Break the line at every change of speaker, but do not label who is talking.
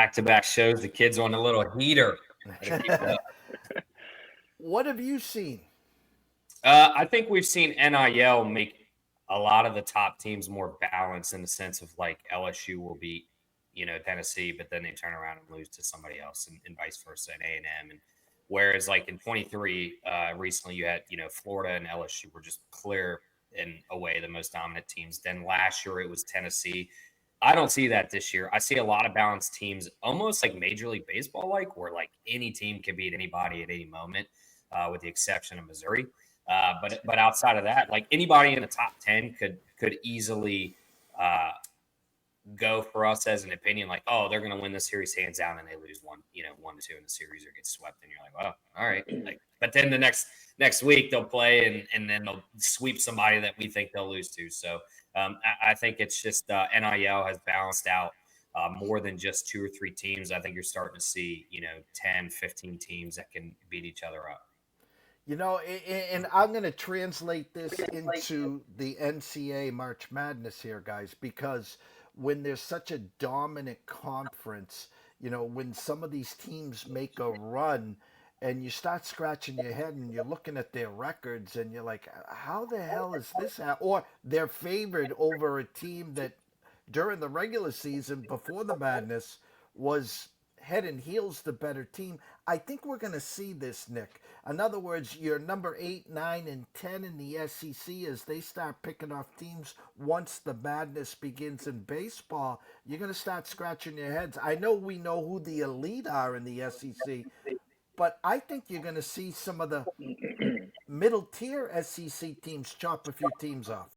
back-to-back shows. The kid's on a little heater. Better keep it up.
What have you seen?
I think we've seen NIL make a lot of the top teams more balanced in the sense of like LSU will beat, Tennessee, but then they turn around and lose to somebody else, and vice versa, and A&M. And whereas like in 23, recently you had Florida and LSU were just clear in a way the most dominant teams. Then last year it was Tennessee. I don't see that this year. I see a lot of balanced teams, almost like Major League Baseball, like where like any team can beat anybody at any moment, with the exception of Missouri. But outside of that, like anybody in the top 10 could easily go for us as an opinion, like, oh, they're going to win the series hands down, and they lose 1-2 in the series or get swept, and you're like, well, all right. Like, but then the next week they'll play and then they'll sweep somebody that we think they'll lose to. So I think it's just NIL has balanced out more than just 2 or 3 teams. I think you're starting to see 10, 15 teams that can beat each other up.
And I'm going to translate this into the NCAA March Madness here, guys, because when there's such a dominant conference, when some of these teams make a run and you start scratching your head and you're looking at their records and you're like, how the hell is this? Or they're favored over a team that during the regular season before the madness was head and heels the better team. I think we're going to see this, Nick. In other words, your number 8, 9, and 10 in the SEC, as they start picking off teams once the madness begins in baseball, you're going to start scratching your heads. I know we know who the elite are in the SEC, but I think you're going to see some of the middle tier SEC teams chop a few teams off.